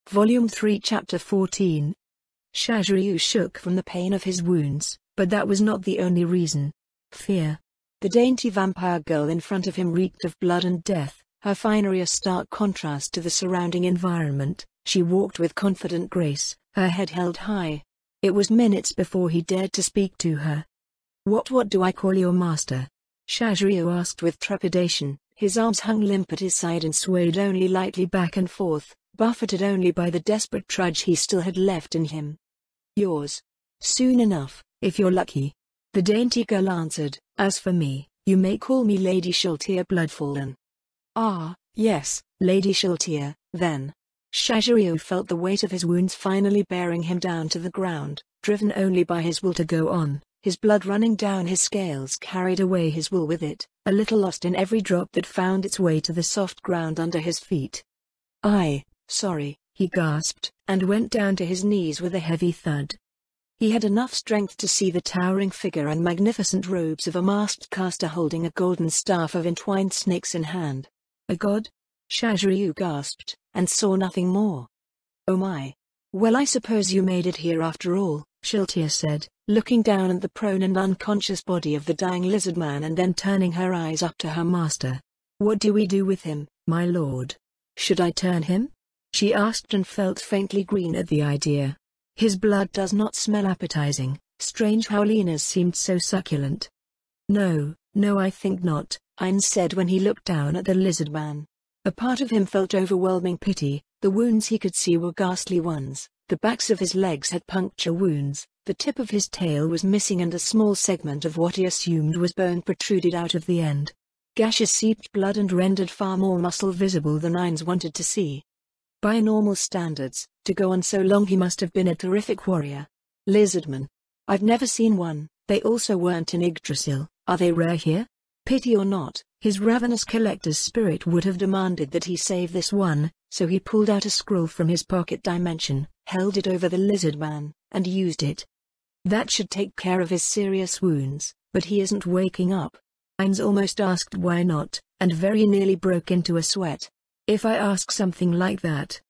Volume 3 Chapter 14. Shaziryu shook from the pain of his wounds, but that was not the only reason. Fear. The dainty vampire girl in front of him reeked of blood and death, her finery a stark contrast to the surrounding environment. She walked with confident grace, her head held high. It was minutes before he dared to speak to her. What do I call your master?" Shaziryu asked with trepidation. His arms hung limp at his side and swayed only lightly back and forth, buffeted only by the desperate trudge he still had left in him. "Yours. Soon enough, if you're lucky," the dainty girl answered. "As for me, you may call me Lady Shiltir Bloodfallen." "Ah, yes, Lady Shiltir, then." Shaziryu felt the weight of his wounds finally bearing him down to the ground, driven only by his will to go on. His blood running down his scales carried away his will with it, a little lost in every drop that found its way to the soft ground under his feet. Sorry," he gasped, and went down to his knees with a heavy thud. He had enough strength to see the towering figure and magnificent robes of a masked caster holding a golden staff of entwined snakes in hand. "A god?" Shaziryu gasped, and saw nothing more. "Oh my. Well, I suppose you made it here after all," Shiltir said, looking down at the prone and unconscious body of the dying lizard man and then turning her eyes up to her master. "What do we do with him, my lord? Should I turn him?" she asked and felt faintly green at the idea. His blood does not smell appetizing. Strange how Lena's seemed so succulent. No, I think not," Ainz said when he looked down at the lizard man. A part of him felt overwhelming pity. The wounds he could see were ghastly ones. The backs of his legs had puncture wounds, the tip of his tail was missing and a small segment of what he assumed was bone protruded out of the end. Gashes seeped blood and rendered far more muscle visible than Ainz wanted to see. By normal standards, to go on so long he must have been a terrific warrior. "Lizardmen. I've never seen one." They also weren't in Yggdrasil. "Are they rare here?" Pity or not, his ravenous collector's spirit would have demanded that he save this one, so he pulled out a scroll from his pocket dimension, held it over the lizard man, and used it. "That should take care of his serious wounds, but he isn't waking up." Ainz almost asked why not, and very nearly broke into a sweat. "If I ask something like that?"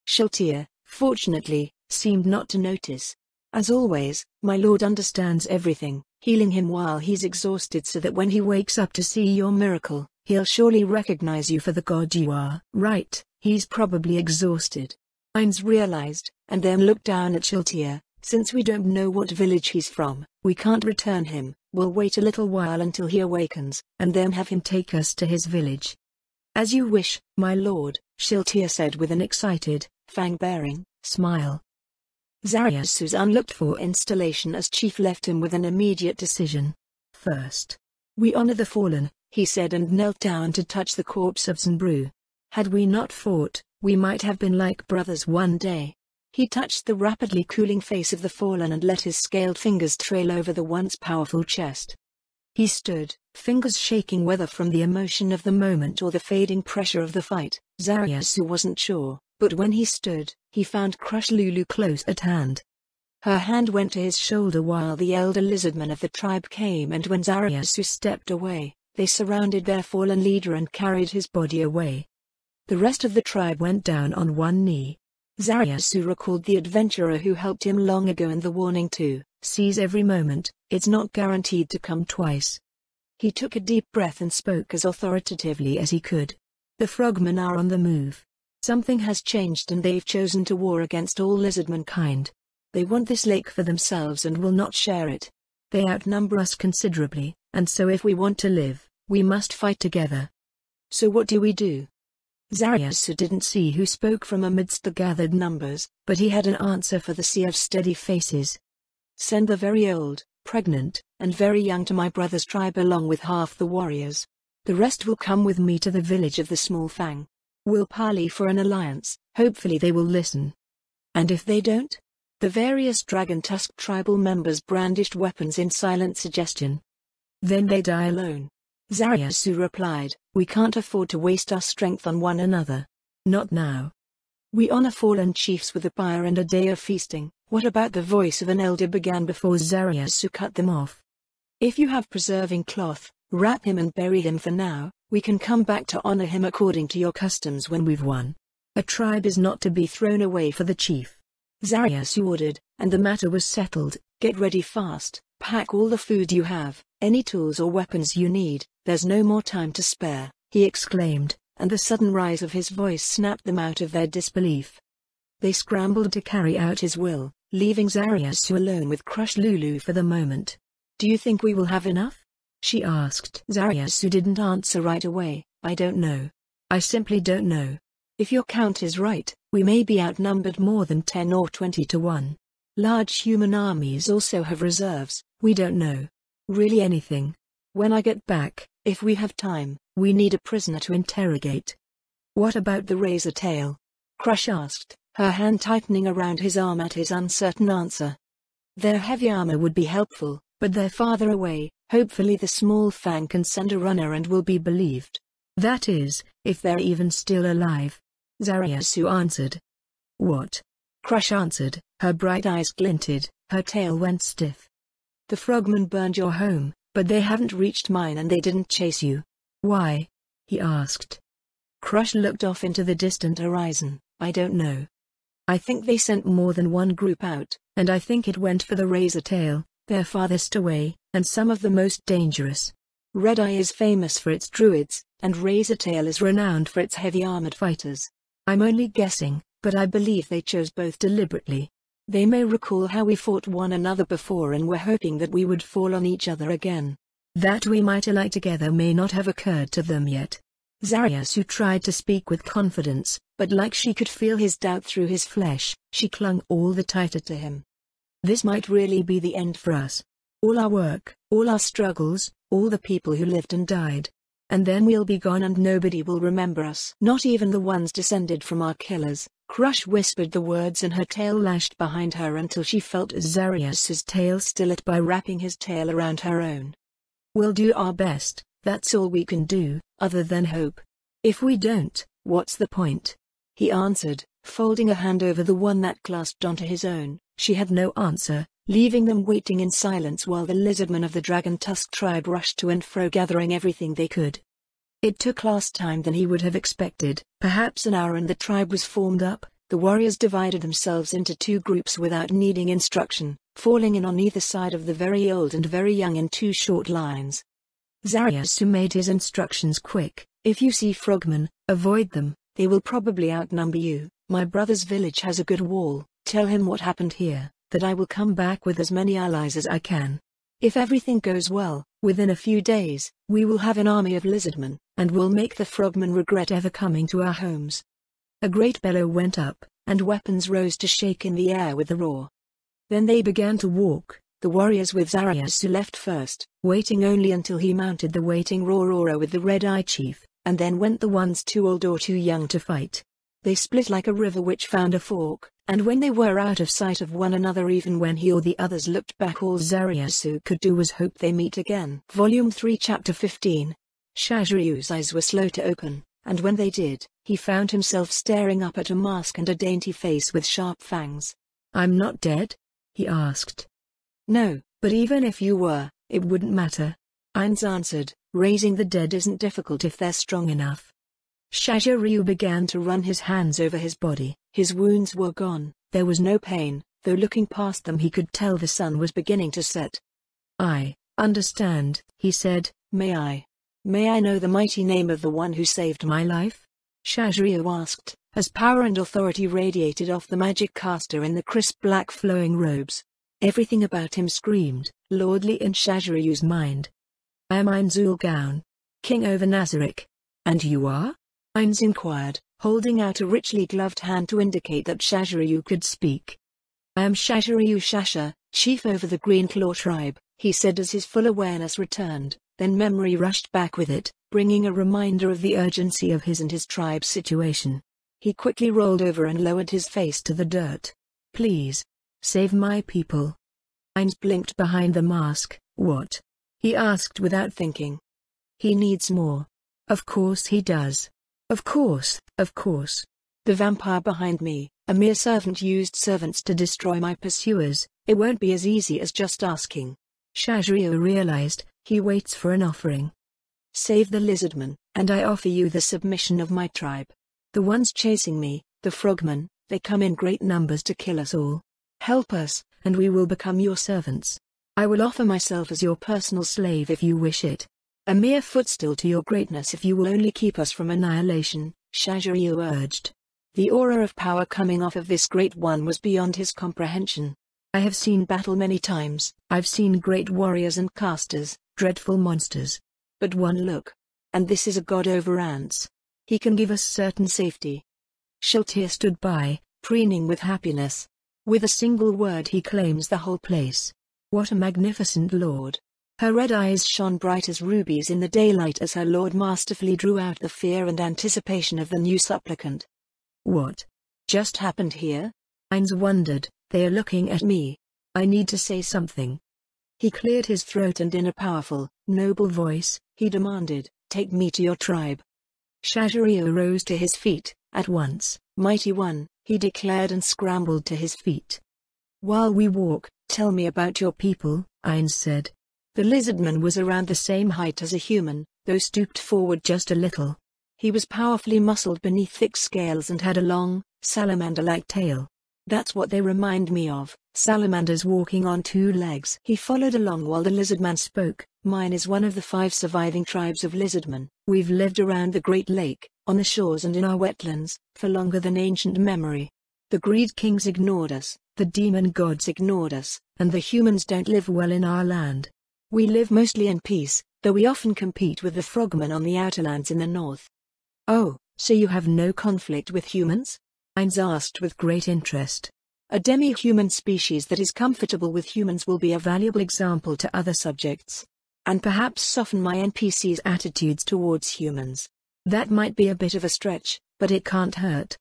Shiltir, fortunately, seemed not to notice. "As always, my lord understands everything, healing him while he's exhausted so that when he wakes up to see your miracle, he'll surely recognize you for the god you are." "Right, he's probably exhausted," Ainz realized, and then looked down at Shiltir. "Since we don't know what village he's from, we can't return him. We'll wait a little while until he awakens, and then have him take us to his village." "As you wish, my lord," Shiltir said with an excited, fang-bearing smile. Zariasu's unlooked-for installation as chief left him with an immediate decision. "First, we honor the fallen," he said and knelt down to touch the corpse of Zanbru. "Had we not fought, we might have been like brothers one day." He touched the rapidly cooling face of the fallen and let his scaled fingers trail over the once powerful chest. He stood, fingers shaking whether from the emotion of the moment or the fading pressure of the fight. Zariasu wasn't sure, but when he stood, he found Crush Lulu close at hand. Her hand went to his shoulder while the elder lizardmen of the tribe came, and when Zariasu stepped away, they surrounded their fallen leader and carried his body away. The rest of the tribe went down on one knee. Zariasu recalled the adventurer who helped him long ago and the warning to seize every moment. It's not guaranteed to come twice. He took a deep breath and spoke as authoritatively as he could. "The frogmen are on the move. Something has changed and they've chosen to war against all lizardmankind. They want this lake for themselves and will not share it. They outnumber us considerably, and so if we want to live, we must fight together." "So what do we do?" Zariasu didn't see who spoke from amidst the gathered numbers, but he had an answer for the sea of steady faces. "Send the very old, pregnant, and very young to my brother's tribe along with half the warriors. The rest will come with me to the village of the Small Fang. We'll parley for an alliance, hopefully they will listen." "And if they don't?" The various Dragon Tusk tribal members brandished weapons in silent suggestion. "Then they die alone," Zariasu replied. "We can't afford to waste our strength on one another. Not now. We honor fallen chiefs with a pyre and a day of feasting." "What about the voice of an elder?" began before Zariasu cut them off. "If you have preserving cloth, wrap him and bury him for now. We can come back to honor him according to your customs when we've won." A tribe is not to be thrown away for the chief. Zariasu ordered, and the matter was settled. Get ready fast, pack all the food you have, any tools or weapons you need, there's no more time to spare, he exclaimed, and the sudden rise of his voice snapped them out of their disbelief. They scrambled to carry out his will, leaving Zariasu alone with Crush Lulu for the moment. Do you think we will have enough? She asked. Zariasu didn't answer right away. I don't know. I simply don't know. If your count is right, we may be outnumbered more than 10 or 20 to 1. Large human armies also have reserves, we don't know. Really anything. When I get back, if we have time, we need a prisoner to interrogate. What about the razor tail? Crush asked, her hand tightening around his arm at his uncertain answer. Their heavy armor would be helpful, but they're farther away. Hopefully the small Fang can send a runner and will be believed. That is, if they're even still alive. Zariasu answered. What? Crush answered, her bright eyes glinted, her tail went stiff. The frogmen burned your home, but they haven't reached mine and they didn't chase you. Why? He asked. Crush looked off into the distant horizon. I don't know. I think they sent more than one group out, and I think it went for the razor tail. They're farthest away, and some of the most dangerous. Red Eye is famous for its druids, and Razortail is renowned for its heavy armored fighters. I'm only guessing, but I believe they chose both deliberately. They may recall how we fought one another before and were hoping that we would fall on each other again. That we might ally together may not have occurred to them yet. Zariasu tried to speak with confidence, but like she could feel his doubt through his flesh, she clung all the tighter to him. This might really be the end for us. All our work, all our struggles, all the people who lived and died. And then we'll be gone and nobody will remember us. Not even the ones descended from our killers. Crush whispered the words and her tail lashed behind her until she felt Zariasus's tail still it by wrapping his tail around her own. We'll do our best, that's all we can do, other than hope. If we don't, what's the point? He answered, folding a hand over the one that clasped onto his own. She had no answer, leaving them waiting in silence while the lizardmen of the Dragon Tusk tribe rushed to and fro gathering everything they could. It took less time than he would have expected, perhaps an hour, and the tribe was formed up. The warriors divided themselves into two groups without needing instruction, falling in on either side of the very old and very young in two short lines. Zariasu made his instructions quick. If you see frogmen, avoid them, they will probably outnumber you. My brother's village has a good wall. Tell him what happened here, that I will come back with as many allies as I can. If everything goes well, within a few days, we will have an army of lizardmen, and will make the frogmen regret ever coming to our homes. A great bellow went up, and weapons rose to shake in the air with the roar. Then they began to walk, the warriors with Zariasu left first, waiting only until he mounted the waiting Rorora with the red-eye chief, and then went the ones too old or too young to fight. They split like a river which found a fork, and when they were out of sight of one another, even when he or the others looked back, all Zariasu could do was hope they meet again. Volume 3 Chapter 15. Shajiryu's eyes were slow to open, and when they did, he found himself staring up at a mask and a dainty face with sharp fangs. I'm not dead? He asked. No, but even if you were, it wouldn't matter. Ainz answered, raising the dead isn't difficult if they're strong enough. Shajiryu began to run his hands over his body. His wounds were gone, there was no pain, though looking past them he could tell the sun was beginning to set. I understand, he said. May I know the mighty name of the one who saved my life? Shajiryu asked, as power and authority radiated off the magic caster in the crisp black flowing robes. Everything about him screamed, lordly in Shajiryu's mind. I am Ainzul Gaon, king over Nazarick. And you are? Ainz inquired, holding out a richly gloved hand to indicate that Shajiryu could speak. I am Shajiryu Shasha, chief over the Green Claw tribe, he said as his full awareness returned, then memory rushed back with it, bringing a reminder of the urgency of his and his tribe's situation. He quickly rolled over and lowered his face to the dirt. Please, save my people. Ainz blinked behind the mask. What? He asked without thinking. He needs more. Of course he does. Of course, of course. The vampire behind me, a mere servant used servants to destroy my pursuers. It won't be as easy as just asking. Shajiryu realized, he waits for an offering. Save the lizardmen, and I offer you the submission of my tribe. The ones chasing me, "The frogmen, they come in great numbers to kill us all. Help us, and we will become your servants. I will offer myself as your personal slave if you wish it. A mere footstool to your greatness if you will only keep us from annihilation," Shaziryu urged. The aura of power coming off of this great one was beyond his comprehension. "I have seen battle many times, I've seen great warriors and casters, dreadful monsters. But one look. And this is a god over ants. He can give us certain safety." Shiltir stood by, preening with happiness. With a single word he claims the whole place. What a magnificent lord. Her red eyes shone bright as rubies in the daylight as her lord masterfully drew out the fear and anticipation of the new supplicant. "What just happened here?" Ainz wondered. "They are looking at me. I need to say something." He cleared his throat and in a powerful, noble voice, he demanded, "Take me to your tribe." Shaziryu rose to his feet. "At once, mighty one," he declared and scrambled to his feet. "While we walk, tell me about your people," Ainz said. The lizardman was around the same height as a human, though stooped forward just a little. He was powerfully muscled beneath thick scales and had a long, salamander-like tail. "That's what they remind me of, salamanders walking on two legs." He followed along while the lizardman spoke. "Mine is one of the 5 surviving tribes of lizardmen. We've lived around the Great Lake, on the shores and in our wetlands, for longer than ancient memory. The greed kings ignored us, the demon gods ignored us, and the humans don't live well in our land. We live mostly in peace, though we often compete with the frogmen on the outerlands in the north." "Oh, so you have no conflict with humans?" Ainz asked with great interest. "A demi-human species that is comfortable with humans will be a valuable example to other subjects. And perhaps soften my NPC's attitudes towards humans. That might be a bit of a stretch, but it can't hurt."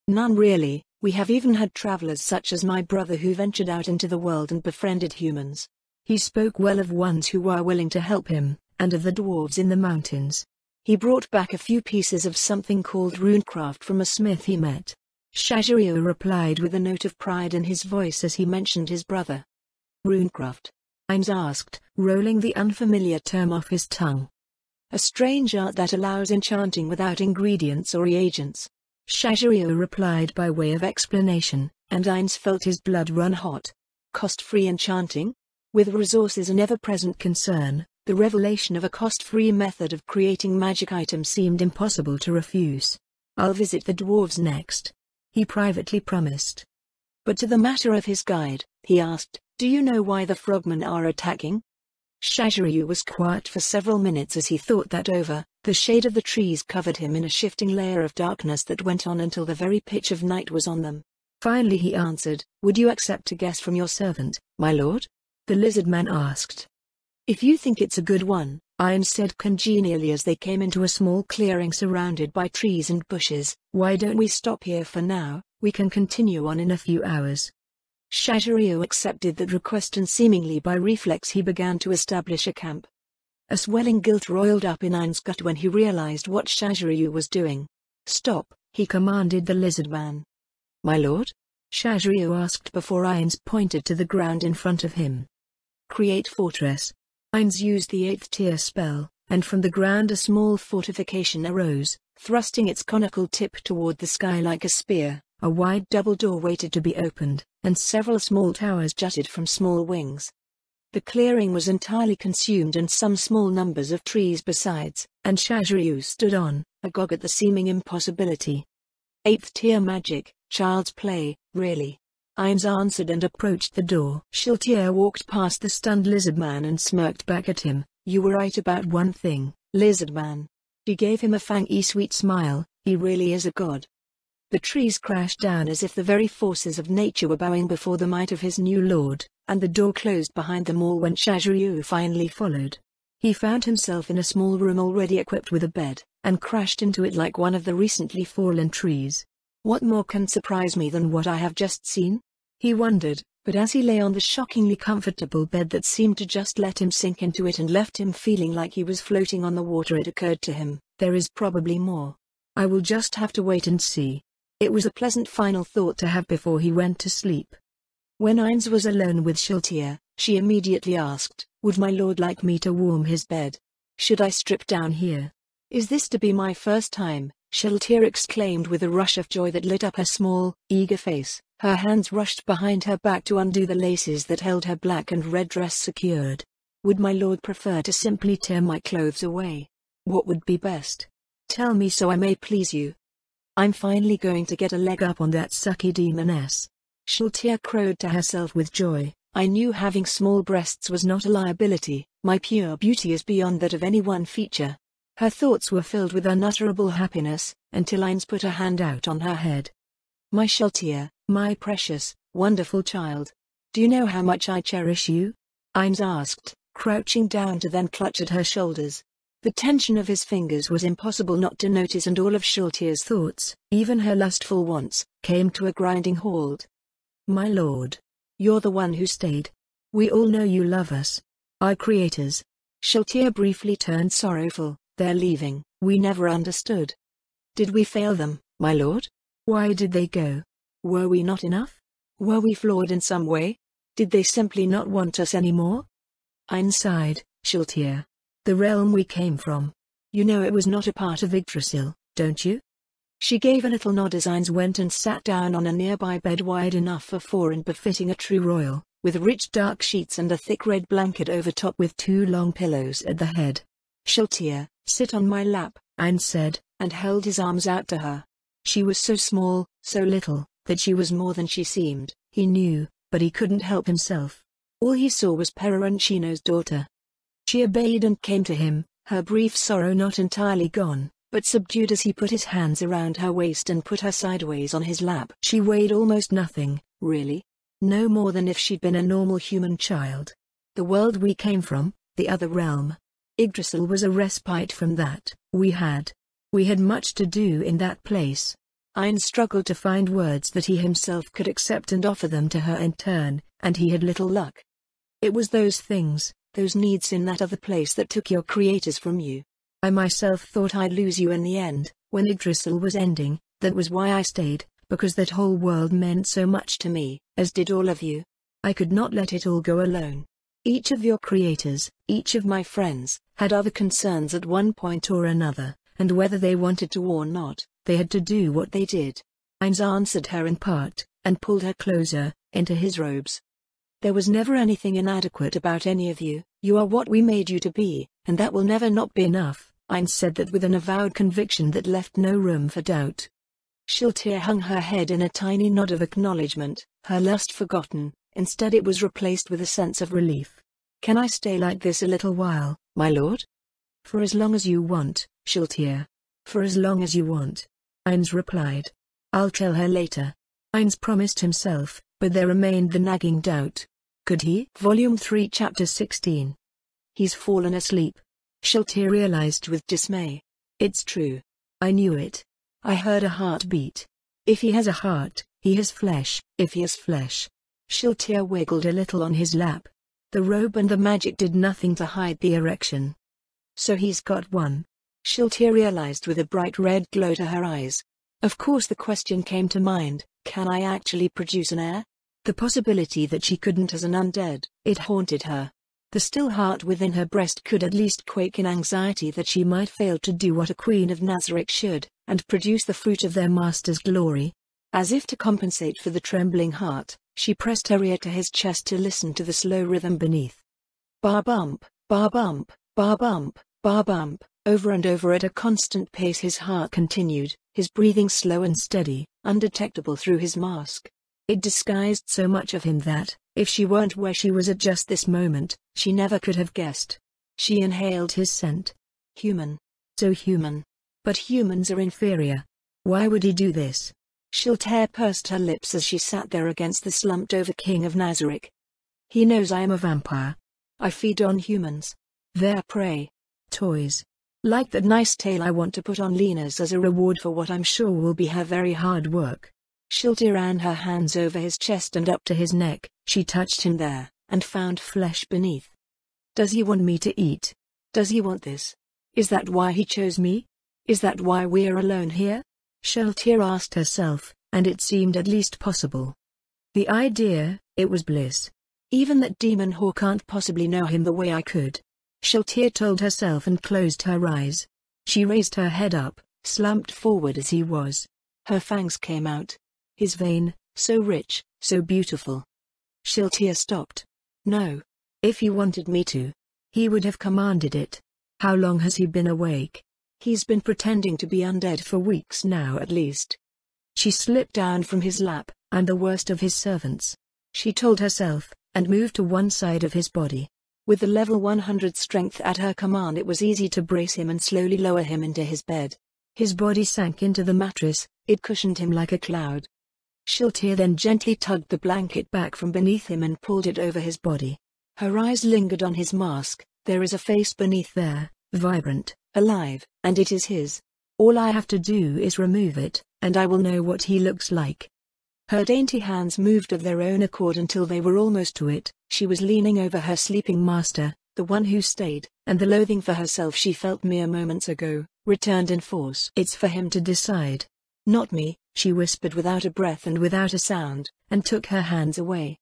"None really. We have even had travelers such as my brother who ventured out into the world and befriended humans. He spoke well of ones who were willing to help him, and of the dwarves in the mountains. He brought back a few pieces of something called runecraft from a smith he met." Shaziryu replied with a note of pride in his voice as he mentioned his brother. "Runecraft?" Ainz asked, rolling the unfamiliar term off his tongue. "A strange art that allows enchanting without ingredients or reagents." Shaziryu replied by way of explanation, and Ainz felt his blood run hot. "Cost-free enchanting?" With resources an ever-present concern, the revelation of a cost-free method of creating magic items seemed impossible to refuse. "I'll visit the dwarves next," he privately promised. But to the matter of his guide, he asked, "Do you know why the frogmen are attacking?" Shaziryu was quiet for several minutes as he thought that over. The shade of the trees covered him in a shifting layer of darkness that went on until the very pitch of night was on them. Finally he answered, "Would you accept a guess from your servant, my lord?" The lizardman asked. "If you think it's a good one," Ainz said congenially as they came into a small clearing surrounded by trees and bushes. "Why don't we stop here for now? We can continue on in a few hours." Shaziryu accepted that request and seemingly by reflex he began to establish a camp. A swelling guilt roiled up in Ainz's gut when he realized what Shaziryu was doing. "Stop," he commanded the lizardman. "My lord?" Shaziryu asked before Ainz pointed to the ground in front of him. "Create fortress." Ainz used the 8th tier spell, and from the ground a small fortification arose, thrusting its conical tip toward the sky like a spear. A wide double door waited to be opened, and several small towers jutted from small wings. The clearing was entirely consumed and some small numbers of trees besides, and Shaziryu stood on, agog at the seeming impossibility. "8th tier magic, child's play, really?" Ainz answered and approached the door. Shiltir walked past the stunned lizardman and smirked back at him. "You were right about one thing, lizardman." She gave him a fangy sweet smile. "He really is a god." The trees crashed down as if the very forces of nature were bowing before the might of his new lord, and the door closed behind them all when Shaziryu finally followed. He found himself in a small room already equipped with a bed, and crashed into it like one of the recently fallen trees. "What more can surprise me than what I have just seen?" he wondered, but as he lay on the shockingly comfortable bed that seemed to just let him sink into it and left him feeling like he was floating on the water, it occurred to him, there is probably more. I will just have to wait and see. It was a pleasant final thought to have before he went to sleep. When Ainz was alone with Shiltir, she immediately asked, "Would my lord like me to warm his bed? Should I strip down here? Is this to be my first time?" Sheltir exclaimed with a rush of joy that lit up her small, eager face. Her hands rushed behind her back to undo the laces that held her black and red dress secured. Would my lord prefer to simply tear my clothes away? What would be best? Tell me so I may please you. I'm finally going to get a leg up on that sucky demoness. Sheltir crowed to herself with joy. I knew having small breasts was not a liability. My pure beauty is beyond that of any one feature. Her thoughts were filled with unutterable happiness, until Ines put a hand out on her head. My Sheltir, my precious, wonderful child. Do you know how much I cherish you? Ines asked, crouching down to then clutch at her shoulders. The tension of his fingers was impossible not to notice, and all of Sheltir's thoughts, even her lustful wants, came to a grinding halt. My lord. You're the one who stayed. We all know you love us. Our creators. Sheltir briefly turned sorrowful. They're leaving. We never understood. Did we fail them, my lord? Why did they go? Were we not enough? Were we flawed in some way? Did they simply not want us anymore? Ines sighed. Sheltir. The realm we came from. You know it was not a part of Yggdrasil, don't you? She gave a little nod as Ines went and sat down on a nearby bed wide enough for four and befitting a true royal, with rich dark sheets and a thick red blanket over top with two long pillows at the head. Sheltir, sit on my lap, Ines said, and held his arms out to her. She was so small, so little, that she was more than she seemed, he knew, but he couldn't help himself. All he saw was Peroncino's daughter. She obeyed and came to him, her brief sorrow not entirely gone, but subdued as he put his hands around her waist and put her sideways on his lap. She weighed almost nothing, really. No more than if she'd been a normal human child. The world we came from, the other realm. Yggdrasil was a respite from that. We had much to do in that place. Ines struggled to find words that he himself could accept and offer them to her in turn, and he had little luck. It was those things, those needs in that other place that took your creators from you. I myself thought I'd lose you in the end, when Yggdrasil was ending. That was why I stayed, because that whole world meant so much to me, as did all of you. I could not let it all go alone. Each of your creators, each of my friends, had other concerns at one point or another, and whether they wanted to or not, they had to do what they did. Ines answered her in part, and pulled her closer, into his robes. There was never anything inadequate about any of you. You are what we made you to be, and that will never not be enough. Ines said that with an avowed conviction that left no room for doubt. Sheltir hung her head in a tiny nod of acknowledgement, her lust forgotten. Instead it was replaced with a sense of relief. Can I stay like this a little while, my lord? For as long as you want, Sheltir. For as long as you want. Ines replied. I'll tell her later. Ines promised himself, but there remained the nagging doubt. Could he? Volume 3 Chapter 16. He's fallen asleep. Sheltir realized with dismay. It's true. I knew it. I heard a heartbeat. If he has a heart, he has flesh. If he has flesh. Sheltir wiggled a little on his lap. The robe and the magic did nothing to hide the erection. So he's got one. Sheltir realized with a bright red glow to her eyes. Of course the question came to mind, can I actually produce an heir? The possibility that she couldn't as an undead, it haunted her. The still heart within her breast could at least quake in anxiety that she might fail to do what a queen of Nazarick should, and produce the fruit of their master's glory. As if to compensate for the trembling heart, she pressed her ear to his chest to listen to the slow rhythm beneath. Bar bump, bar bump, bar bump, bar bump, over and over at a constant pace his heart continued, his breathing slow and steady, undetectable through his mask. It disguised so much of him that, if she weren't where she was at just this moment, she never could have guessed. She inhaled his scent. Human. So human. But humans are inferior. Why would he do this? Sheltir pursed her lips as she sat there against the slumped-over king of Nazarick. He knows I am a vampire. I feed on humans. Their prey. Toys. Like that nice tail I want to put on Lena's as a reward for what I'm sure will be her very hard work. Sheltir ran her hands over his chest and up to his neck. She touched him there, and found flesh beneath. Does he want me to eat? Does he want this? Is that why he chose me? Is that why we're alone here? Sheltir asked herself, and it seemed at least possible. The idea, it was bliss. Even that demon whore can't possibly know him the way I could. Sheltir told herself and closed her eyes. She raised her head up, slumped forward as he was. Her fangs came out. His vein, so rich, so beautiful. Shiltir stopped. No. If he wanted me to, he would have commanded it. How long has he been awake? He's been pretending to be undead for weeks now at least. She slipped down from his lap, "I'm the worst of his servants," she told herself, and moved to one side of his body. With the level 100 strength at her command, it was easy to brace him and slowly lower him into his bed. His body sank into the mattress, it cushioned him like a cloud. Shiltir then gently tugged the blanket back from beneath him and pulled it over his body. Her eyes lingered on his mask. There is a face beneath there, vibrant, alive, and it is his. All I have to do is remove it, and I will know what he looks like. Her dainty hands moved of their own accord until they were almost to it. She was leaning over her sleeping master, the one who stayed, and the loathing for herself she felt mere moments ago, returned in force. It's for him to decide. Not me, she whispered without a breath and without a sound, and took her hands away.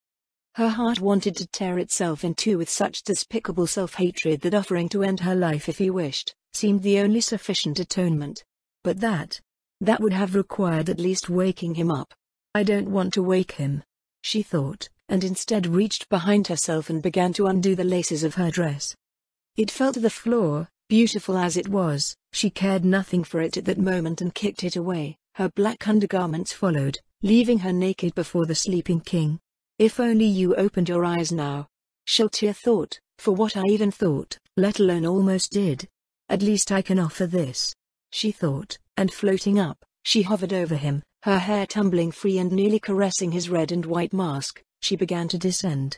Her heart wanted to tear itself in two with such despicable self-hatred that offering to end her life if he wished, seemed the only sufficient atonement. But that would have required at least waking him up. I don't want to wake him, she thought, and instead reached behind herself and began to undo the laces of her dress. It fell to the floor, beautiful as it was. She cared nothing for it at that moment and kicked it away. Her black undergarments followed, leaving her naked before the sleeping king. If only you opened your eyes now, Shiltir thought, for what I even thought, let alone almost did. At least I can offer this, she thought, and floating up, she hovered over him, her hair tumbling free and nearly caressing his red and white mask. She began to descend.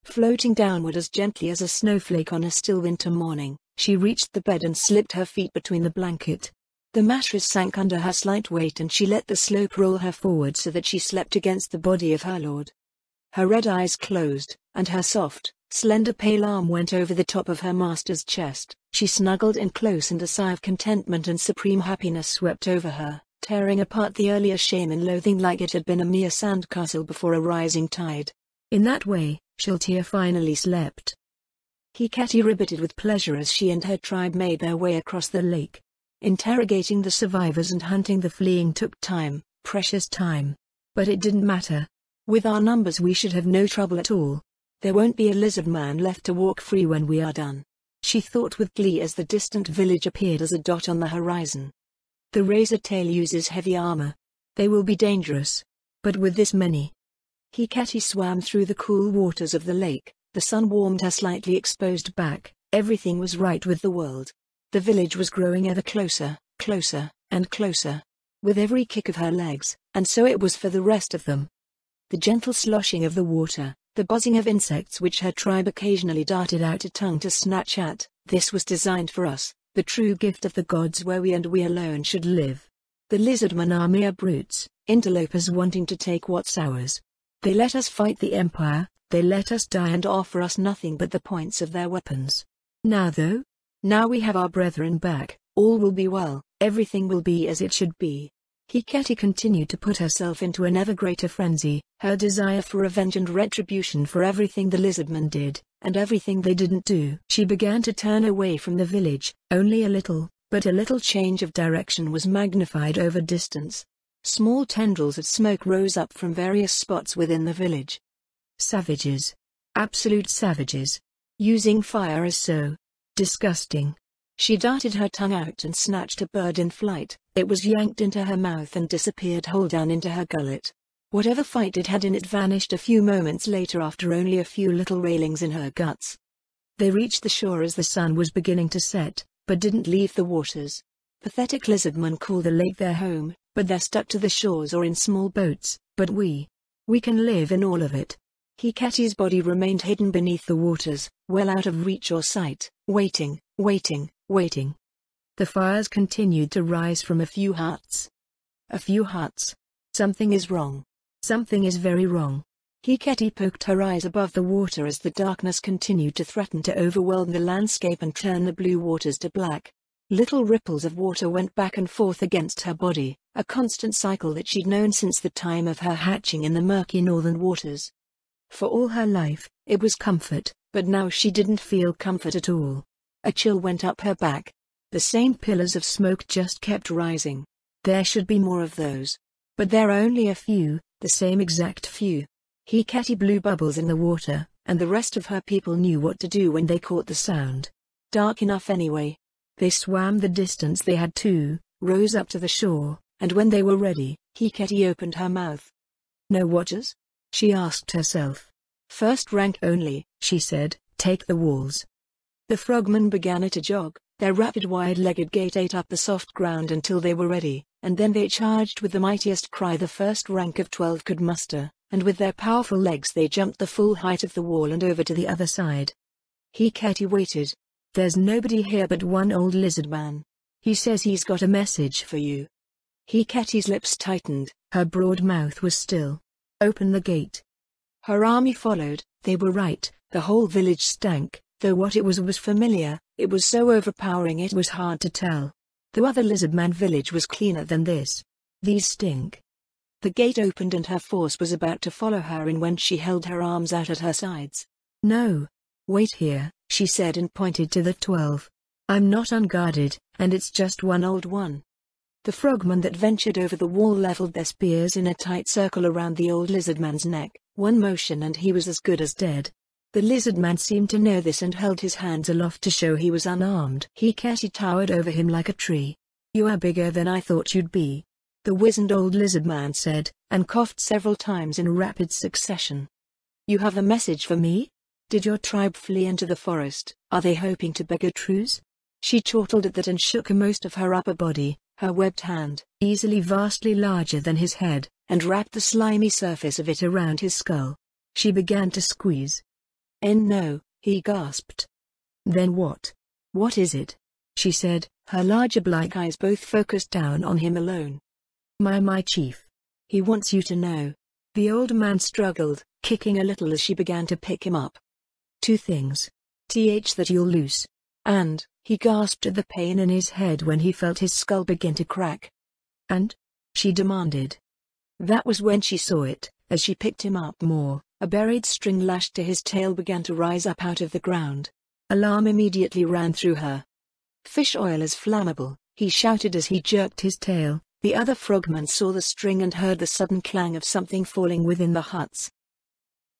Floating downward as gently as a snowflake on a still winter morning, she reached the bed and slipped her feet between the blanket. The mattress sank under her slight weight and she let the slope roll her forward so that she slept against the body of her lord. Her red eyes closed, and her soft, slender pale arm went over the top of her master's chest. She snuggled in close and a sigh of contentment and supreme happiness swept over her, tearing apart the earlier shame and loathing like it had been a mere sandcastle before a rising tide. In that way, Shiltir finally slept. Hecate ribbited with pleasure as she and her tribe made their way across the lake. Interrogating the survivors and hunting the fleeing took time, precious time. But it didn't matter. With our numbers we should have no trouble at all. There won't be a lizard man left to walk free when we are done, she thought with glee as the distant village appeared as a dot on the horizon. The razor tail uses heavy armor. They will be dangerous. But with this many. Hecate swam through the cool waters of the lake. The sun warmed her slightly exposed back. Everything was right with the world. The village was growing ever closer, closer, and closer. With every kick of her legs, and so it was for the rest of them. The gentle sloshing of the water, the buzzing of insects which her tribe occasionally darted out a tongue to snatch at, this was designed for us, the true gift of the gods where we and we alone should live. The lizardmen are mere brutes, interlopers wanting to take what's ours. They let us fight the Empire, they let us die and offer us nothing but the points of their weapons. Now though? Now we have our brethren back, all will be well, everything will be as it should be. Hecate continued to put herself into an ever greater frenzy, her desire for revenge and retribution for everything the lizardmen did, and everything they didn't do. She began to turn away from the village, only a little, but a little change of direction was magnified over distance. Small tendrils of smoke rose up from various spots within the village. Savages. Absolute savages. Using fire as so disgusting. She darted her tongue out and snatched a bird in flight. It was yanked into her mouth and disappeared whole down into her gullet. Whatever fight it had in it vanished a few moments later after only a few little railings in her guts. They reached the shore as the sun was beginning to set, but didn't leave the waters. Pathetic lizardmen call the lake their home, but they're stuck to the shores or in small boats, but we can live in all of it. Hecate's body remained hidden beneath the waters, well out of reach or sight, waiting. The fires continued to rise from a few huts. A few huts. Something is wrong. Something is very wrong. Hecate poked her eyes above the water as the darkness continued to threaten to overwhelm the landscape and turn the blue waters to black. Little ripples of water went back and forth against her body, a constant cycle that she'd known since the time of her hatching in the murky northern waters. For all her life, it was comfort, but now she didn't feel comfort at all. A chill went up her back. The same pillars of smoke just kept rising. There should be more of those. But there are only a few, the same exact few. Hecate blew bubbles in the water, and the rest of her people knew what to do when they caught the sound. Dark enough anyway. They swam the distance they had to, rose up to the shore, and when they were ready, Hecate opened her mouth. No watchers? She asked herself. First rank only, she said, take the walls. The frogmen began at a jog, their rapid wide-legged gait ate up the soft ground until they were ready, and then they charged with the mightiest cry the first rank of 12 could muster, and with their powerful legs they jumped the full height of the wall and over to the other side. Hecate waited. There's nobody here but one old lizard man. He says he's got a message for you. Hecate's lips tightened, her broad mouth was still. Open the gate. Her army followed. They were right, the whole village stank, though what it was familiar. It was so overpowering it was hard to tell. The other lizardman village was cleaner than this. These stink. The gate opened and her force was about to follow her in when she held her arms out at her sides. No. Wait here, she said and pointed to the 12. I'm not unguarded, and it's just one old one. The frogmen that ventured over the wall leveled their spears in a tight circle around the old lizardman's neck. One motion and he was as good as dead. The lizardman seemed to know this and held his hands aloft to show he was unarmed. Hecate towered over him like a tree. You are bigger than I thought you'd be, the wizened old lizardman said, and coughed several times in rapid succession. You have a message for me? Did your tribe flee into the forest? Are they hoping to beg a truce? She chortled at that and shook most of her upper body, her webbed hand, easily vastly larger than his head, and wrapped the slimy surface of it around his skull. She began to squeeze. No, he gasped. Then what? What is it? She said, her larger black eyes both focused down on him alone. My chief. He wants you to know. The old man struggled, kicking a little as she began to pick him up. 2 things. That you'll lose. And, he gasped at the pain in his head when he felt his skull begin to crack. And? She demanded. That was when she saw it, as she picked him up more. A buried string lashed to his tail began to rise up out of the ground. Alarm immediately ran through her. Fish oil is flammable, he shouted as he jerked his tail. The other frogmen saw the string and heard the sudden clang of something falling within the huts.